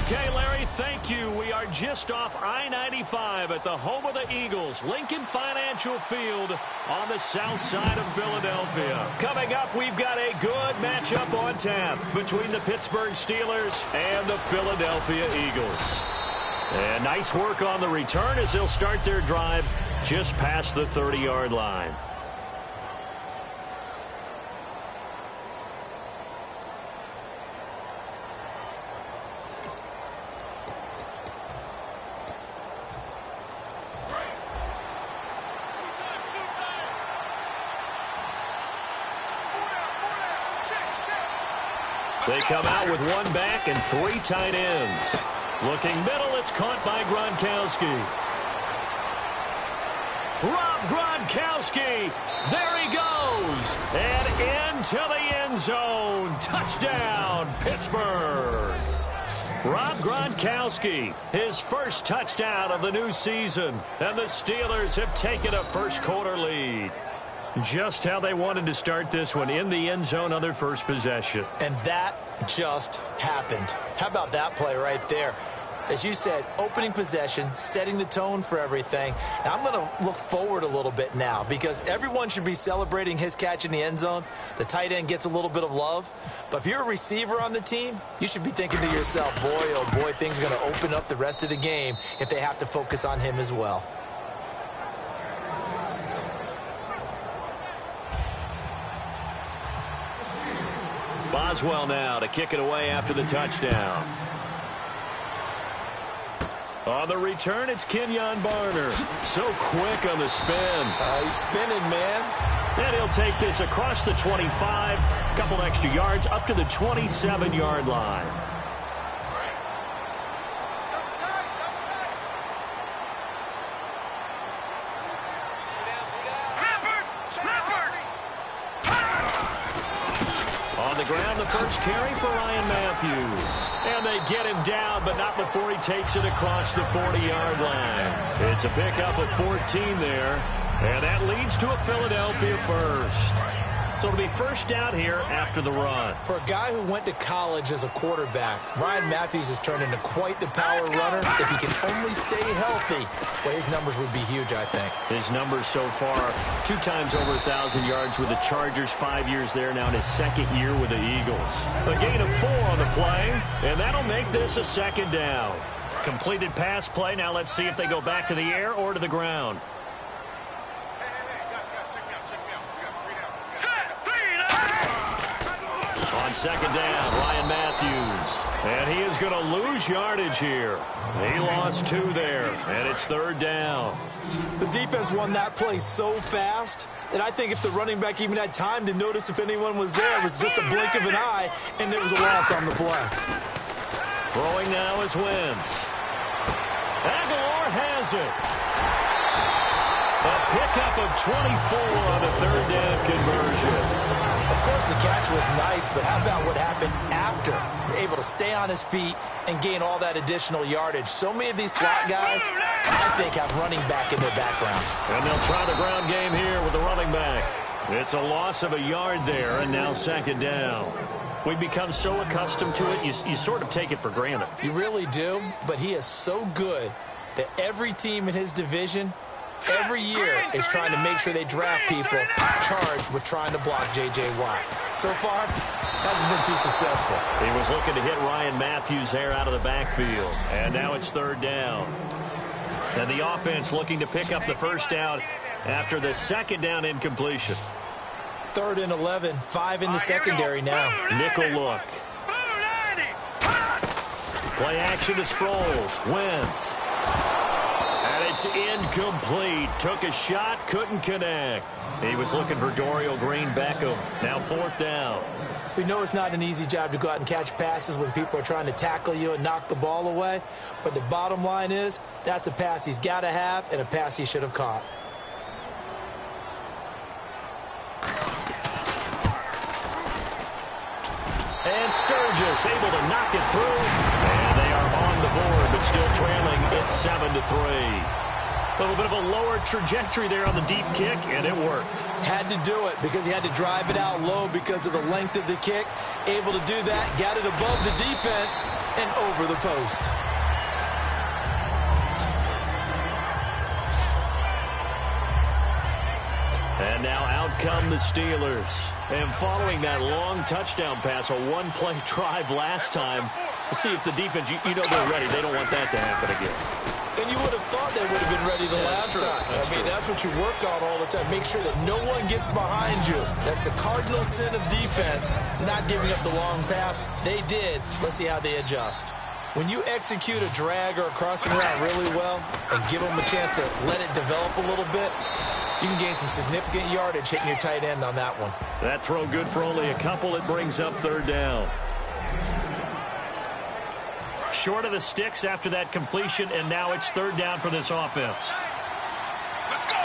Okay, Larry, thank you. We are just off I-95 at the home of the Eagles, Lincoln Financial Field on the south side of Philadelphia. Coming up, we've got a good matchup on tap between the Pittsburgh Steelers and the Philadelphia Eagles. And nice work on the return as they'll start their drive just past the 30-yard line. They come out with one back and three tight ends. Looking middle, it's caught by Gronkowski. Rob Gronkowski, there he goes, and into the end zone. Touchdown, Pittsburgh. Rob Gronkowski, his first touchdown of the new season, and the Steelers have taken a first-quarter lead. Just how they wanted to start this one, in the end zone on their first possession. And that just happened. How about that play right there? As you said, opening possession, setting the tone for everything. And I'm going to look forward a little bit now because everyone should be celebrating his catch in the end zone. The tight end gets a little bit of love. But if you're a receiver on the team, you should be thinking to yourself, boy, oh boy, things are going to open up the rest of the game if they have to focus on him as well. Boswell now to kick it away after the touchdown. On the return, it's Kenyon Barner. So quick on the spin. He's spinning, man. And he'll take this across the 25, a couple extra yards, up to the 27-yard line. On the ground, the first carry for Ryan Matthews. And they get him down, but not before he takes it across the 40-yard line. It's a pickup of 14 there, and that leads to a Philadelphia first. So it'll be first down here after the run. For a guy who went to college as a quarterback, Ryan Matthews has turned into quite the power runner. If he can only stay healthy, well, his numbers would be huge, I think. His numbers so far, 2 times over 1,000 yards with the Chargers, 5 years there now in his second year with the Eagles. A gain of 4 on the play, and that'll make this a second down. Completed pass play. Now let's see if they go back to the air or to the ground. On second down, Ryan Matthews. And he is going to lose yardage here. He lost 2 there, and it's third down. The defense won that play so fast that I think if the running back even had time to notice if anyone was there, it was just a blink of an eye, and there was a loss on the play. Throwing now is Wentz. Aguilar has it. A pickup of 24 on the third down conversion. Of course, the catch was nice, but how about what happened after? You're able to stay on his feet and gain all that additional yardage. So many of these slot guys, I think, have running back in their background. And they'll try the ground game here with the running back. It's a loss of a yard there, and now second down. We've become so accustomed to it, you sort of take it for granted. You really do, but he is so good that every team in his division every year is trying to make sure they draft people charged with trying to block J.J. Watt. So far, hasn't been too successful. He was looking to hit Ryan Matthews there out of the backfield. And now it's third down. And the offense looking to pick up the first down after the second down incompletion. 3rd and 11, 5 in the secondary now. Nickel look. Play action to Sproles. Wentz. And it's incomplete. Took a shot, couldn't connect. He was looking for Dorial Green-Beckham. Now 4th down. We know it's not an easy job to go out and catch passes when people are trying to tackle you and knock the ball away. But the bottom line is, that's a pass he's got to have and a pass he should have caught. And Sturgis able to knock it through. And they are on the board, but still trailing. It's 7-3. little bit of a lower trajectory there on the deep kick, and it worked. Had to do it because he had to drive it out low because of the length of the kick. Able to do that, got it above the defense, and over the post. And now out come the Steelers. And following that long touchdown pass, a one-play drive last time, we'll see if the defense, you know they're ready. They don't want that to happen again. And you would have thought they would have been ready the last time. That's what you work on all the time. Make sure that no one gets behind you. That's the cardinal sin of defense, not giving up the long pass. They did. Let's see how they adjust. When you execute a drag or a crossing route really well and give them a chance to let it develop a little bit, you can gain some significant yardage hitting your tight end on that one. That throw good for only a couple. It brings up third down. Short of the sticks after that completion, and now it's third down for this offense. Let's go.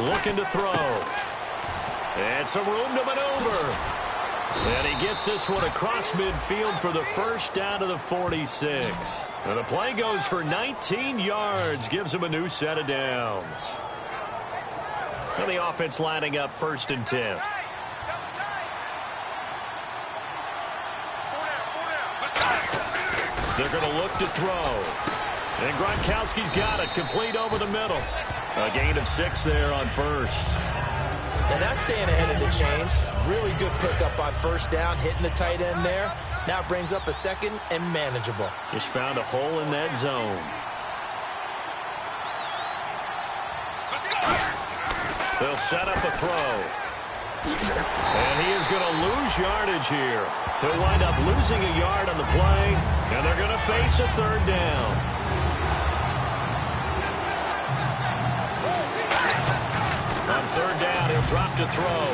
Looking to throw. And some room to maneuver. And he gets this one across midfield for the first down to the 46. And the play goes for 19 yards, gives him a new set of downs. And the offense lining up 1st and 10. They're going to look to throw. And Gronkowski's got it, complete over the middle. A gain of 6 there on first. And that's staying ahead of the chains. Really good pickup on first down, hitting the tight end there. Now it brings up a second and manageable. Just found a hole in that zone. They'll set up a throw. And he is going to lose yardage here. He'll wind up losing a yard on the play, and they're going to face a third down. On third down, he'll drop to throw.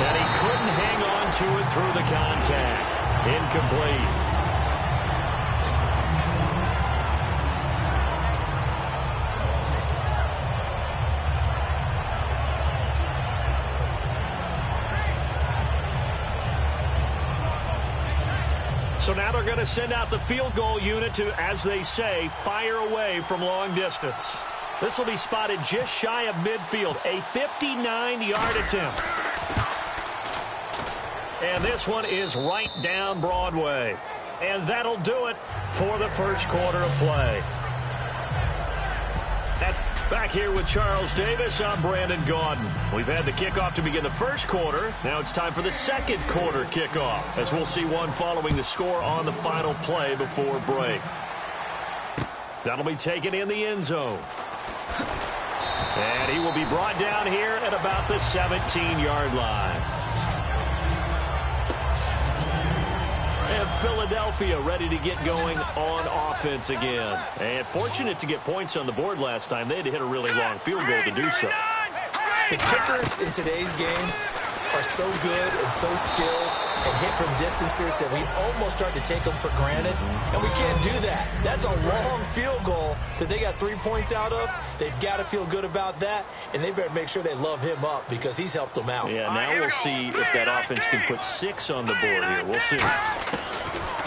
And he couldn't hang on to it through the contact. Incomplete. So now they're going to send out the field goal unit to, as they say, fire away from long distance. This will be spotted just shy of midfield, a 59-yard attempt. And this one is right down Broadway. And that'll do it for the first quarter of play. Back here with Charles Davis, I'm Brandon Gaudin. We've had the kickoff to begin the first quarter. Now it's time for the second quarter kickoff, as we'll see one following the score on the final play before break. That'll be taken in the end zone. And he will be brought down here at about the 17-yard line. And Philadelphia ready to get going on offense again. And fortunate to get points on the board last time. They had to hit a really long field goal to do so. The kickers in today's game are so good and so skilled and hit from distances that we almost start to take them for granted. And we can't do that. That's a long field goal that they got 3 points out of. They've got to feel good about that, and they better make sure they love him up because he's helped them out. Yeah, now we'll see if that offense can put 6 on the board here. We'll see.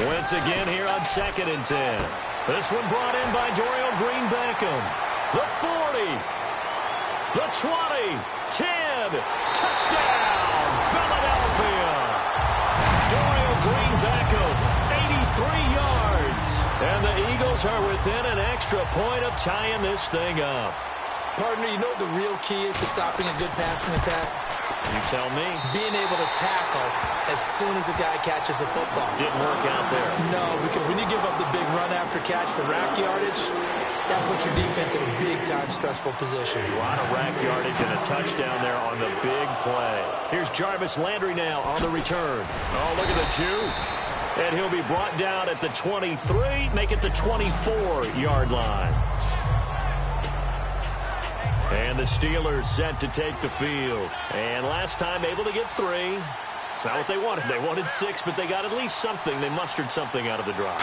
Once again here on 2nd and 10. This one brought in by Dorial Green-Beckham. The 40. The 20. 10. Touchdown, Philadelphia. Dorial Green-Beckham, 83 yards. And the Eagles are within an extra point of tying this thing up. Partner, you know what the real key is to stopping a good passing attack? You tell me. Being able to tackle as soon as a guy catches a football. Didn't work out there. No, because when you give up the big run after catch, the rack yardage, that puts your defense in a big-time stressful position. A lot of rack yardage and a touchdown there on the big play. Here's Jarvis Landry now on the return. Oh, look at the juke. And he'll be brought down at the 23, make it the 24-yard line. And the Steelers set to take the field. And last time able to get 3. It's not what they wanted. They wanted 6, but they got at least something. They mustered something out of the drive.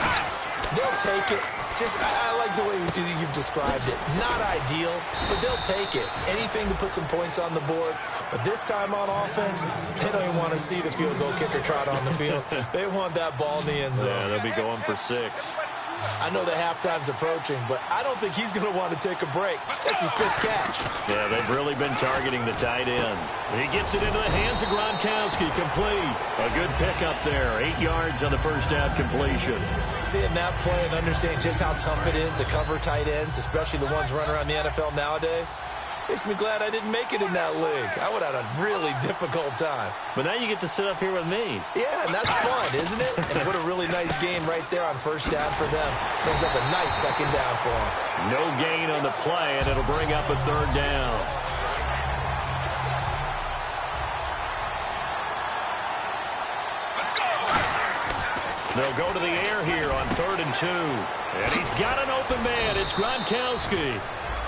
They'll take it. I like the way you've described it. Not ideal, but they'll take it. Anything to put some points on the board. But this time on offense, they don't even want to see the field goal kicker trot on the field. They want that ball in the end zone. Yeah, they'll be going for 6. I know that halftime's approaching, but I don't think he's going to want to take a break. That's his 5th catch. Yeah, they've really been targeting the tight end. He gets it into the hands of Gronkowski, complete. A good pickup there, 8 yards on the first down completion. Seeing that play and understanding just how tough it is to cover tight ends, especially the ones running around the NFL nowadays, makes me glad I didn't make it in that league. I would have had a really difficult time. But now you get to sit up here with me. Yeah, and that's fun, isn't it? And what a really nice game right there on first down for them. Brings up a nice second down for them. No gain on the play, and it'll bring up a 3rd down. Let's go. They'll go to the air here on 3rd and 2. And he's got an open man. It's Gronkowski.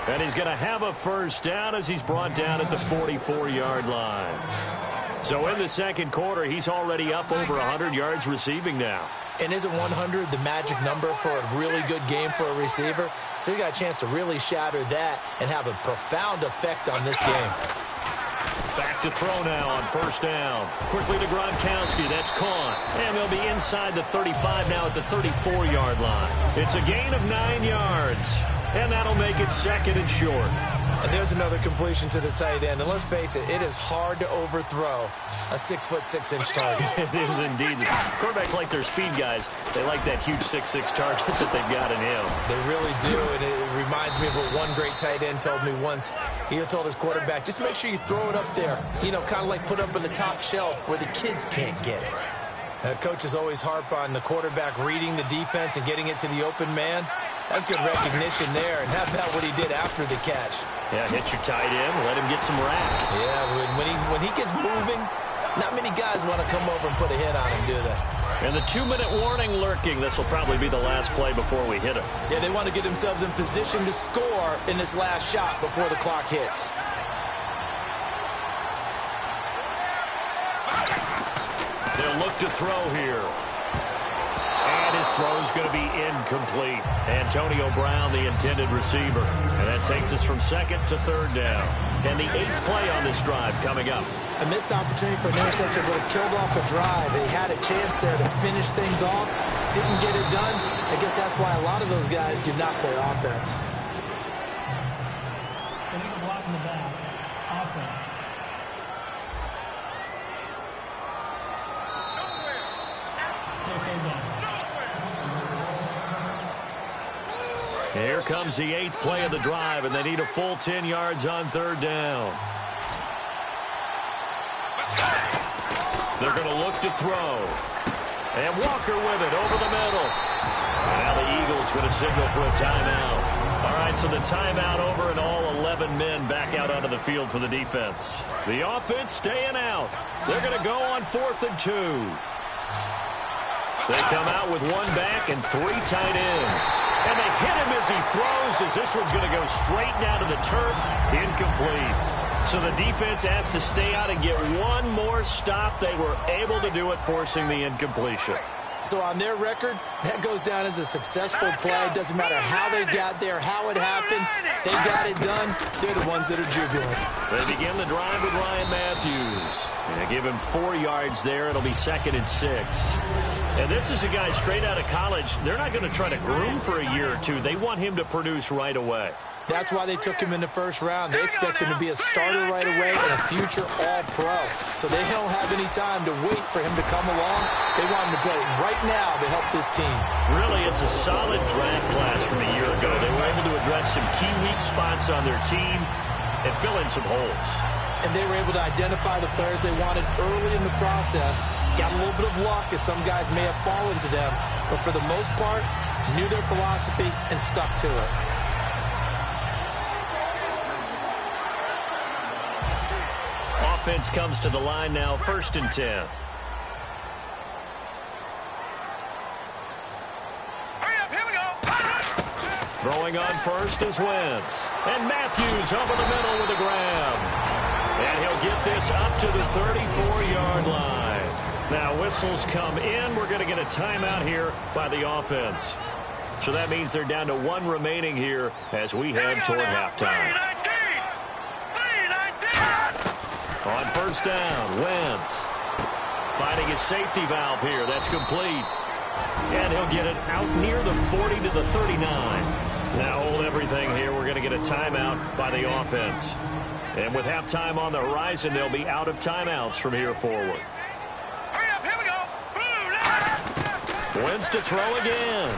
And he's going to have a first down as he's brought down at the 44-yard line. So in the second quarter, he's already up over 100 yards receiving now. And isn't 100 the magic number for a really good game for a receiver? So he got a chance to really shatter that and have a profound effect on this game. Back to throw now on first down. Quickly to Gronkowski. That's caught. And they'll be inside the 35 now at the 34-yard line. It's a gain of 9 yards. And that'll make it 2nd and short. And there's another completion to the tight end. And let's face it, it is hard to overthrow a 6'6" target. It is indeed. Quarterbacks like their speed guys. They like that huge 6'6" target that they've got in him. They really do. And it reminds me of what one great tight end told me once. He told his quarterback, just make sure you throw it up there. You know, kind of like put up on the top shelf where the kids can't get it. Coaches always harp on the quarterback reading the defense and getting it to the open man. That's good recognition there. And how about what he did after the catch? Yeah, hit your tight end, let him get some rack. Yeah, when he gets moving, not many guys want to come over and put a hit on him, do they? And the 2-minute warning lurking. This will probably be the last play before we hit him. Yeah, they want to get themselves in position to score in this last shot before the clock hits. They'll look to throw here. And his throw's going to be incomplete. Antonio Brown, the intended receiver. And that takes us from 2nd to 3rd down. And the 8th play on this drive coming up. A missed opportunity for an interception would have killed off a drive. They had a chance there to finish things off. Didn't get it done. I guess that's why a lot of those guys do not play offense. Block in the back. Offense. Still 3rd down. Here comes the 8th play of the drive, and they need a full 10 yards on 3rd down. They're going to look to throw. And Walker with it over the middle. And now the Eagles going to signal for a timeout. All right, so the timeout over and all 11 men back out onto the field for the defense. The offense staying out. They're going to go on 4th and 2. They come out with 1 back and 3 tight ends. And they hit him as he throws, as this one's going to go straight down to the turf. Incomplete. So the defense has to stay out and get one more stop. They were able to do it, forcing the incompletion. So on their record, that goes down as a successful play. Doesn't matter how they got there, how it happened. They got it done. They're the ones that are jubilant. They begin the drive with Ryan Matthews. And they give him 4 yards there. It'll be 2nd and 6. And this is a guy straight out of college. They're not going to try to groom for a year or two. They want him to produce right away. That's why they took him in the first round. They expect him to be a starter right away and a future All-Pro. So they don't have any time to wait for him to come along. They want him to play right now to help this team. Really, it's a solid draft class from a year ago. They were able to address some key weak spots on their team and fill in some holes. And they were able to identify the players they wanted early in the process. Got a little bit of luck, as some guys may have fallen to them. But for the most part, knew their philosophy and stuck to it. Offense comes to the line now, 1st and 10. Hurry up, here we go. Throwing on first is Wentz. And Matthews over the middle with a grab. And he'll get this up to the 34-yard line. Now whistles come in. We're going to get a timeout here by the offense. So that means they're down to 1 remaining here as we head toward halftime. On first down, Wentz finding his safety valve here. That's complete. And he'll get it out near the 40 to the 39. Now hold everything here. We're going to get a timeout by the offense. And with halftime on the horizon, they'll be out of timeouts from here forward. Hurry up, here we go. Wins to throw again.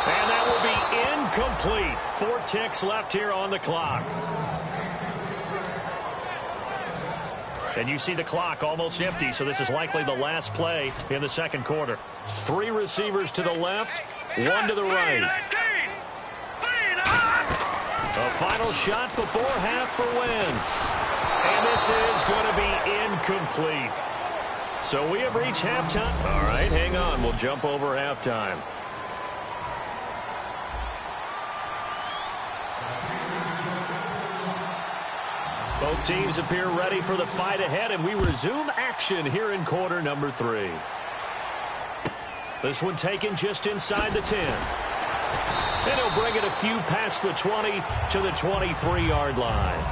And that will be incomplete. 4 ticks left here on the clock. And you see the clock almost empty, so this is likely the last play in the second quarter. 3 receivers to the left, 1 to the right. A final shot before half for Wentz. And this is going to be incomplete. So we have reached halftime. All right, hang on. We'll jump over halftime. Both teams appear ready for the fight ahead, and we resume action here in quarter number 3. This one taken just inside the 10. And he'll bring it a few past the 20 to the 23-yard line.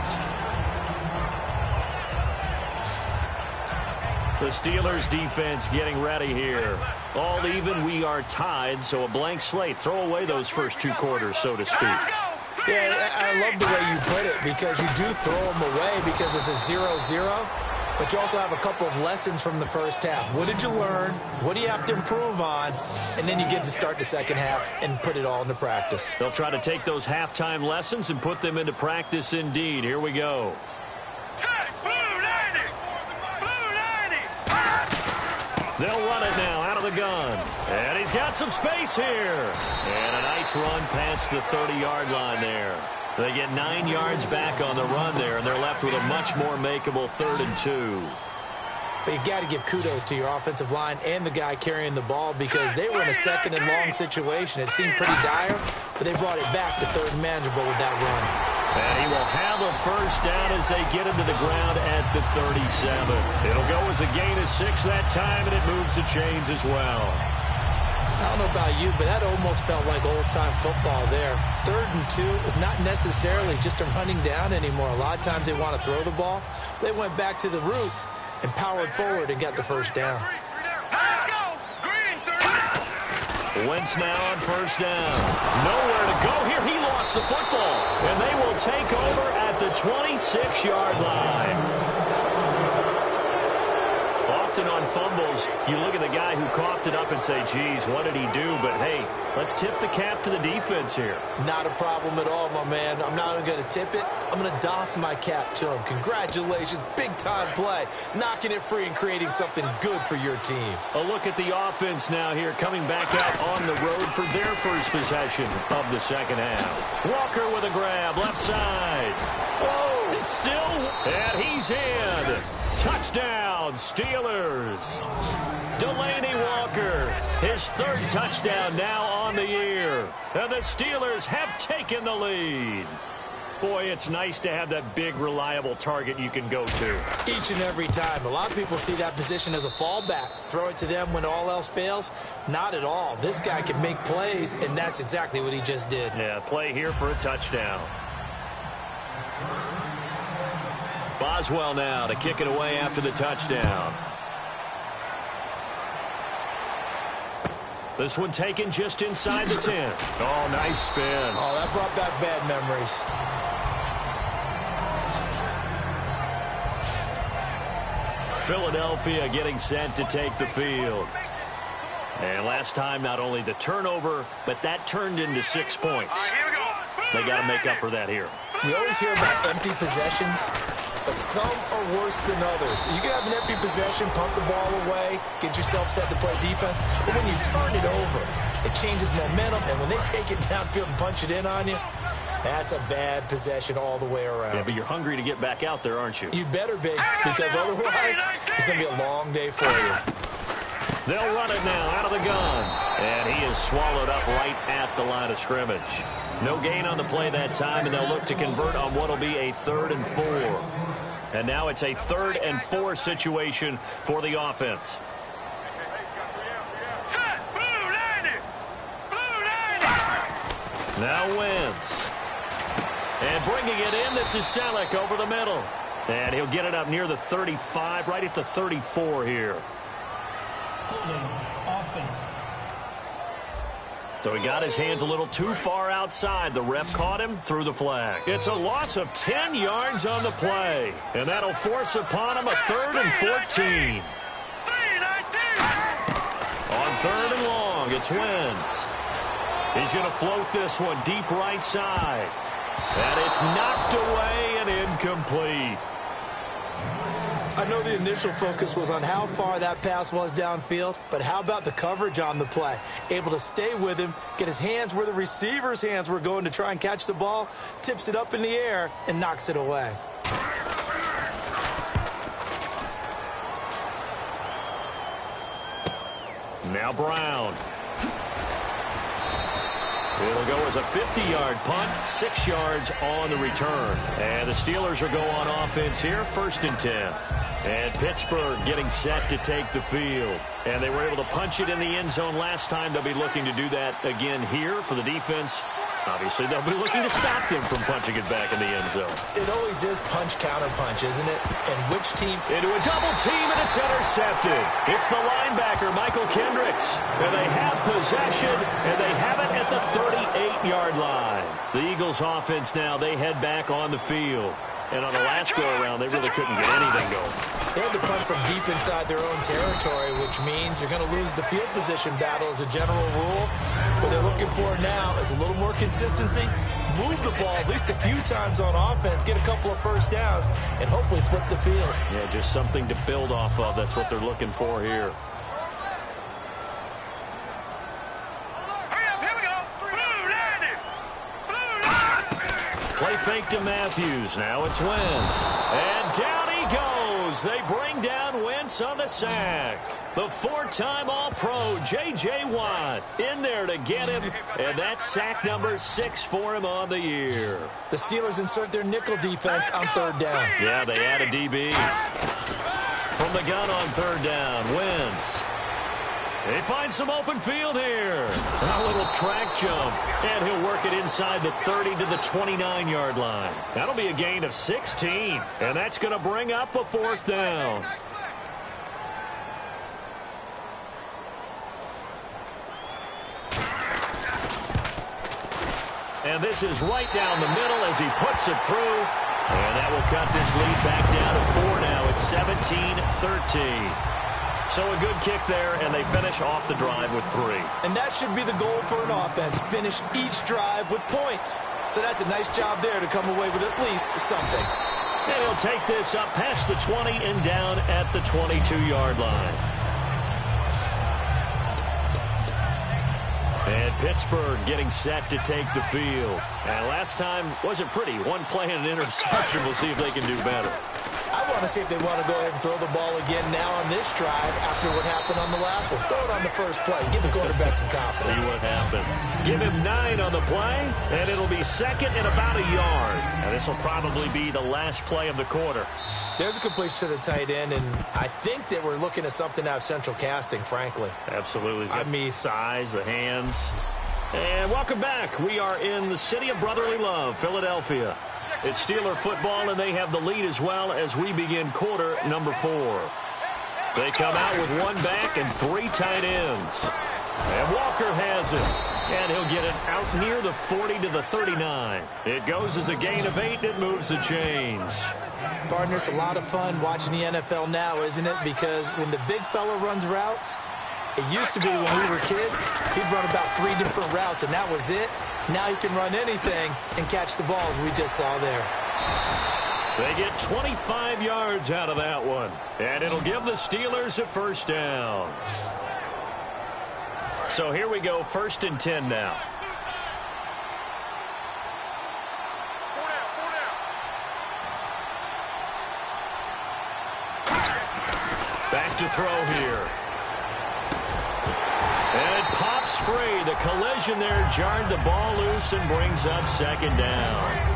The Steelers defense getting ready here. All even, we are tied, so a blank slate. Throw away those first 2 quarters, so to speak. Yeah, I love the way you put it, because you do throw them away because it's a 0-0, but you also have a couple of lessons from the first half. What did you learn? What do you have to improve on? And then you get to start the second half and put it all into practice. They'll try to take those halftime lessons and put them into practice indeed. Here we go. They'll run it now out of the gun. And he's got some space here. And a nice run past the 30-yard line there. They get 9 yards back on the run there, and they're left with a much more makeable 3rd and 2. But you got to give kudos to your offensive line and the guy carrying the ball, because they were in a 2nd and long situation. It seemed pretty dire, but they brought it back to 3rd and manageable with that run. And he will have a first down as they get him to the ground at the 37. It'll go as a gain of 6 that time, and it moves the chains as well. I don't know about you, but that almost felt like old-time football there. 3rd and 2 is not necessarily just a running down anymore. A lot of times they want to throw the ball. They went back to the roots and powered forward and got the first down. Wentz now on first down. Nowhere to go here. He lost the football. And they will take over at the 26-yard line. Often on fumbles, you look at the guy who coughed it up and say, geez, what did he do? But, hey, let's tip the cap to the defense here. Not a problem at all, my man. I'm not even going to tip it. I'm going to doff my cap to him. Congratulations. Big-time play. Knocking it free and creating something good for your team. A look at the offense now here, coming back out on the road for their first possession of the second half. Walker with a grab, left side. Oh, it's still, and he's in. Touchdown, Steelers. Delaney Walker, his 3rd touchdown now on the year. And the Steelers have taken the lead. Boy, it's nice to have that big, reliable target you can go to. Each and every time. A lot of people see that position as a fallback. Throw it to them when all else fails. Not at all. This guy can make plays, and that's exactly what he just did. Yeah, play here for a touchdown. Boswell now to kick it away after the touchdown. This one taken just inside the 10. Oh, nice spin. Oh, that brought back bad memories. Philadelphia getting set to take the field. And last time, not only the turnover, but that turned into 6 points. They got to make up for that here. We always hear about empty possessions, but some are worse than others. You can have an empty possession, pump the ball away, get yourself set to play defense, but when you turn it over, it changes momentum, and when they take it downfield and punch it in on you, that's a bad possession all the way around. Yeah, but you're hungry to get back out there, aren't you? You better be, because otherwise it's going to be a long day for you. They'll run it now out of the gun. And he is swallowed up right at the line of scrimmage. No gain on the play that time, and they'll look to convert on what will be a 3rd and 4. And now it's a 3rd and 4 situation for the offense. Now Wentz. And bringing it in, this is Selleck over the middle. And he'll get it up near the 35, right at the 34 here. Holding. Offense. So he got his hands a little too far outside. The ref caught him, threw the flag. It's a loss of 10 yards on the play. And that'll force upon him a 3rd and 14. On 3rd and long, it's Wentz. He's going to float this one deep right side. And it's knocked away and incomplete. I know the initial focus was on how far that pass was downfield, but how about the coverage on the play? Able to stay with him, get his hands where the receiver's hands were going to try and catch the ball, tips it up in the air, and knocks it away. Now Brown. It'll go as a 50-yard punt, 6 yards on the return. And the Steelers will go on offense here, 1st and 10. And Pittsburgh getting set to take the field. And they were able to punch it in the end zone last time. They'll be looking to do that again here for the defense. Obviously, they'll be looking to stop them from punching it back in the end zone. It always is punch-counter-punch, isn't it? And which team? Into a double team, and it's intercepted. It's the linebacker, Michael Kendricks. And they have possession, and they have it at the 38-yard line. The Eagles' offense now, they head back on the field. And on the last go-around, they really couldn't get anything going. They had to punt from deep inside their own territory, which means you're going to lose the field position battle as a general rule. What they're looking for now is a little more consistency, move the ball at least a few times on offense, get a couple of first downs, and hopefully flip the field. Yeah, just something to build off of. That's what they're looking for here. Play fake to Matthews. Now it's Wentz. And down he goes. They bring down Wentz on the sack. The 4-time All-Pro, J.J. Watt, in there to get him. And that's sack number 6 for him on the year. The Steelers insert their nickel defense on 3rd down. Yeah, they add a DB. From the gun on 3rd down, Wentz. They find some open field here. A little track jump. And he'll work it inside the 30 to the 29-yard line. That'll be a gain of 16. And that's going to bring up a 4th down. And this is right down the middle as he puts it through. And that will cut this lead back down to 4 now. It's 17-13. So a good kick there, and they finish off the drive with 3. And that should be the goal for an offense, finish each drive with points. So that's a nice job there to come away with at least something. And he'll take this up past the 20 and down at the 22-yard line. And Pittsburgh getting set to take the field. And last time wasn't pretty. One play and an interception. We'll see if they can do better. I want to see if they want to go ahead and throw the ball again now on this drive after what happened on the last one. Throw it on the first play. Give the quarterback some confidence. See what happens. Give him 9 on the play, and it'll be 2nd and about a yard. And this will probably be the last play of the quarter. There's a completion to the tight end, and I think that we're looking at something out of central casting, frankly. Absolutely. I mean, size, the hands. And welcome back. We are in the city of brotherly love, Philadelphia. It's Steeler football, and they have the lead as well as we begin quarter number 4. They come out with 1 back and 3 tight ends. And Walker has it. And he'll get it out near the 40 to the 39. It goes as a gain of 8, and it moves the chains. Partner, it's a lot of fun watching the NFL now, isn't it? Because when the big fella runs routes, it used to be when we were kids, he'd run about 3 different routes, and that was it. Now he can run anything and catch the balls we just saw there. They get 25 yards out of that one. And it'll give the Steelers a 1st down. So here we go, 1st and 10 now. Back to throw here. And it pops free. The collision there jarred the ball loose and brings up 2nd down.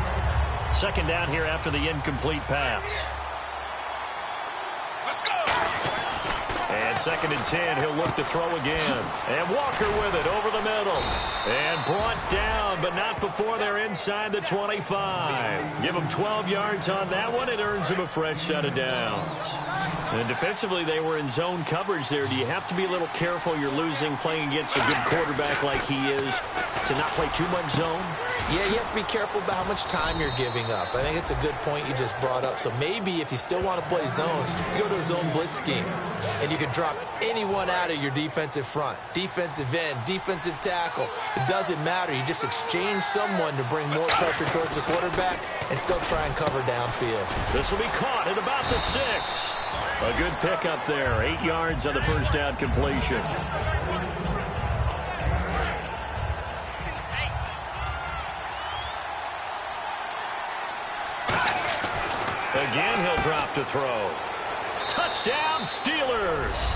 2nd down here after the incomplete pass. Let's go. And 2nd and 10, he'll look to throw again. And Walker with it over the middle. And brought down, but not before they're inside the 25. Give him 12 yards on that one. It earns him a fresh set of downs. And defensively, they were in zone coverage there. Do you have to be a little careful you're losing playing against a good quarterback like he is to not play too much zone? Yeah, you have to be careful about how much time you're giving up. I think it's a good point you just brought up. So maybe if you still want to play zone, you go to a zone blitz scheme. And you can drop anyone out of your defensive front. Defensive end, defensive tackle. It doesn't matter. You just exchange someone to bring more pressure towards the quarterback and still try and cover downfield. This will be caught at about the 6. A good pickup there. 8 yards on the first down completion. Again, he'll drop to throw. Touchdown, Steelers.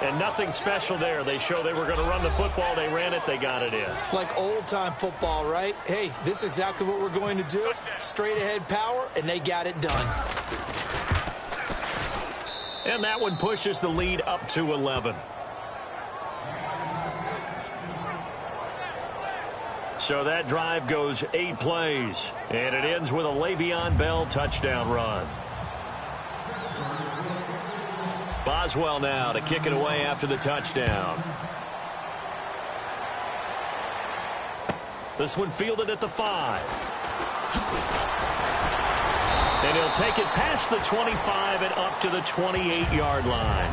And nothing special there. They show they were going to run the football. They ran it. They got it in. Like old-time football, right? Hey, this is exactly what we're going to do. Straight-ahead power, and they got it done. And that one pushes the lead up to 11. So that drive goes 8 plays. And it ends with a Le'Veon Bell touchdown run. Boswell now to kick it away after the touchdown. This one fielded at the 5. And he'll take it past the 25 and up to the 28-yard line.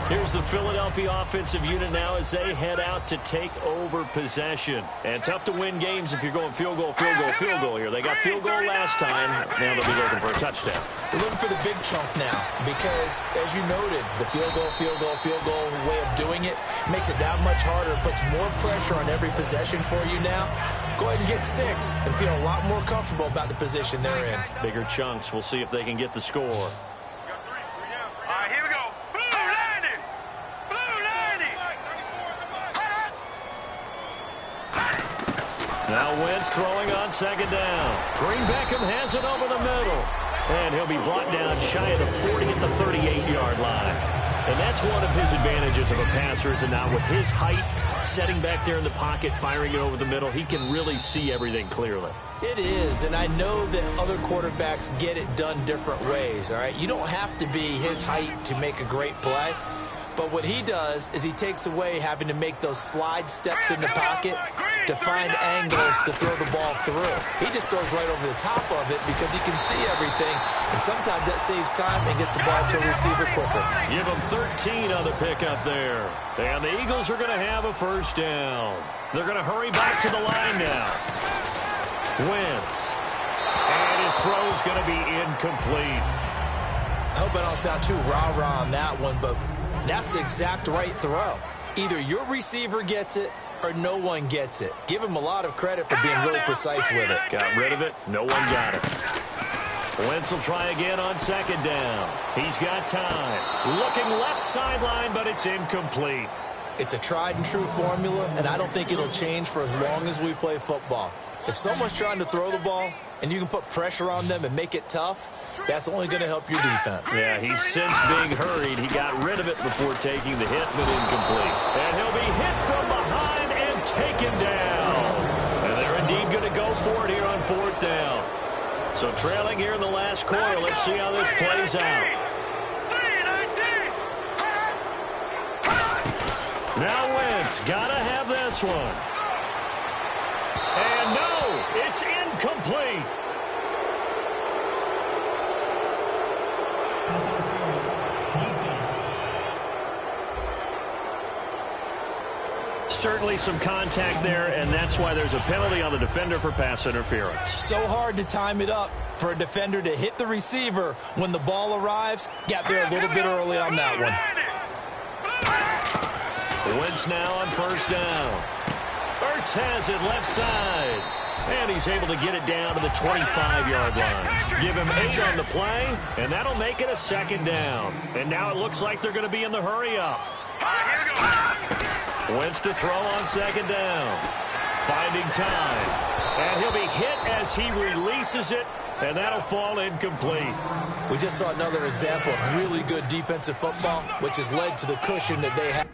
Here's the Philadelphia offensive unit now as they head out to take over possession. And tough to win games if you're going field goal, field goal, field goal here. They got field goal last time. Now they'll be looking for a touchdown. They're looking for the big chunk now because, as you noted, the field goal, field goal, field goal way of doing it makes it that much harder. It puts more pressure on every possession for you now. Go ahead and get 6 and feel a lot more comfortable about the position they're in. Bigger chunks. We'll see if they can get the score. Now Wentz throwing on second down. Green Beckham has it over the middle. And he'll be brought down shy of the 40 at the 38-yard line. And that's one of his advantages of a passer is that now with his height, setting back there in the pocket, firing it over the middle, he can really see everything clearly. It is, and I know that other quarterbacks get it done different ways, all right? You don't have to be his height to make a great play. But what he does is he takes away having to make those slide steps in the pocket to find angles to throw the ball through. He just throws right over the top of it because he can see everything, and sometimes that saves time and gets the ball to a receiver quicker. Give him 13 on the pickup there. And the Eagles are going to have a first down. They're going to hurry back to the line now. Wentz. And his throw's going to be incomplete. I hope I don't sound too rah-rah on that one, but that's the exact right throw. Either your receiver gets it or no one gets it. Give him a lot of credit for being really precise with it. Got rid of it. No one got it. Wentz will try again on second down. He's got time. Looking left sideline, but it's incomplete. It's a tried and true formula, and I don't think it'll change for as long as we play football. If someone's trying to throw the ball and you can put pressure on them and make it tough, that's only going to help your defense. Yeah, he's since being hurried. He got rid of it before taking the hit, but incomplete. And he'll be hit from behind and taken down. And they're indeed going to go for it here on 4th down. So trailing here in the last quarter. Let's see how this plays out. Now Wentz got to have this one. And no, it's incomplete. Pass interference. Defense. Certainly some contact there, and that's why there's a penalty on the defender for pass interference. So hard to time it up for a defender to hit the receiver when the ball arrives. Got there a little bit early on that one. Wentz now on first down. Ertz has it left side. And he's able to get it down to the 25-yard line. Give him 8 on the play, and that'll make it a second down. And now it looks like they're going to be in the hurry-up. Wentz to throw on second down. Finding time. And he'll be hit as he releases it, and that'll fall incomplete. We just saw another example of really good defensive football, which has led to the cushion that they have.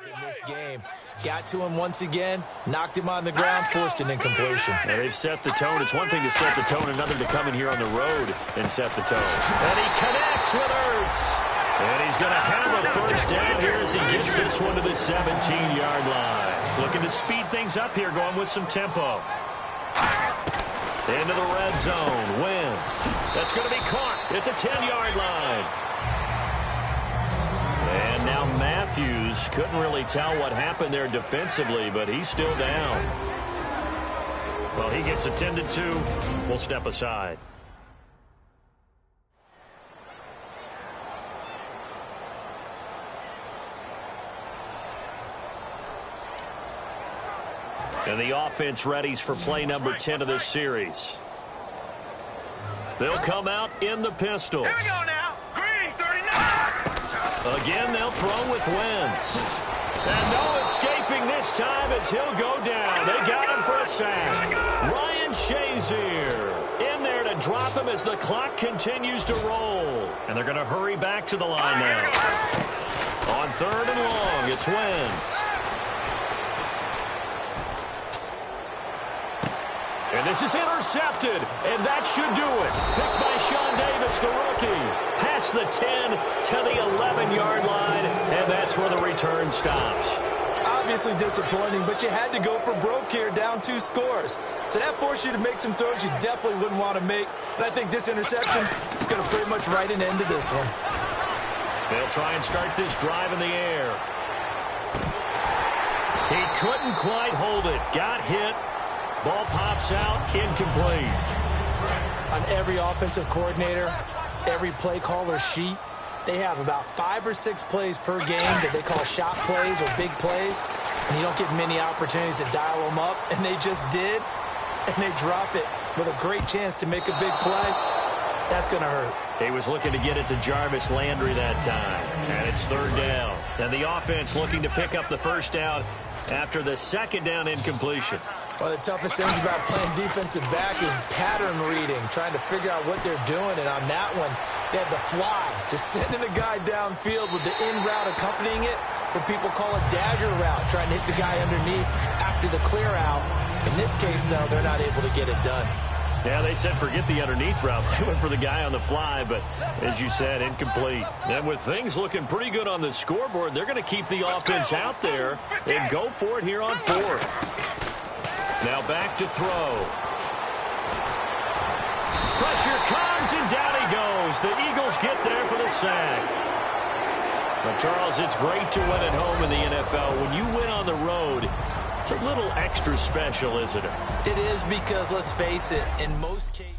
In this game, got to him once again, knocked him on the ground, forced an incompletion. And they've set the tone. It's one thing to set the tone, another to come in here on the road and set the tone. And he connects with Ertz. And he's going to have a first down here as he gets this one to the 17-yard line. Looking to speed things up here, going with some tempo. Into the red zone. Wentz. That's going to be caught at the 10-yard line. And now Matthews couldn't really tell what happened there defensively, but he's still down. Well, he gets attended to. We'll step aside. And the offense readies for play number 10 of this series. They'll come out in the pistol. Here we go now. Green, 39. Again, they'll throw with Wentz. And no escaping this time as he'll go down. They got him for a sack. Ryan Shazier in there to drop him as the clock continues to roll. And they're going to hurry back to the line now. On 3rd and long, it's Wentz. And this is intercepted, and that should do it. Picked by Sean Davis, the rookie. Past the 10 to the 11-yard line, and that's where the return stops. Obviously disappointing, but you had to go for broke here, down 2 scores. So that forced you to make some throws you definitely wouldn't want to make. And I think this interception is going to pretty much write an end to this one. They'll try and start this drive in the air. He couldn't quite hold it. Got hit. Ball pops out, incomplete. On every offensive coordinator, every play caller sheet, they have about 5 or 6 plays per game that they call shot plays or big plays, and you don't get many opportunities to dial them up, and they just did, and they drop it with a great chance to make a big play. That's going to hurt. He was looking to get it to Jarvis Landry that time, and it's 3rd down. And the offense looking to pick up the first down after the 2nd down incompletion. One of the toughest things about playing defensive back is pattern reading, trying to figure out what they're doing. And on that one, they had the fly, just sending a guy downfield with the in route accompanying it, what people call a dagger route, trying to hit the guy underneath after the clear out. In this case, though, they're not able to get it done. Yeah, they said forget the underneath route. They went for the guy on the fly, but as you said, incomplete. And with things looking pretty good on the scoreboard, they're going to keep the offense out there and go for it here on 4th. Now back to throw. Pressure comes, and down he goes. The Eagles get there for the sack. But, Charles, it's great to win at home in the NFL. When you win on the road, it's a little extra special, isn't it? It is because, let's face it, in most cases,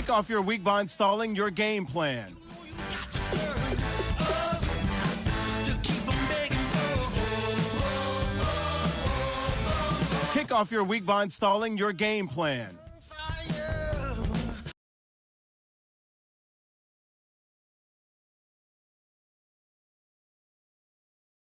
Kick off your week by installing your game plan. Kick off your week by installing your game plan.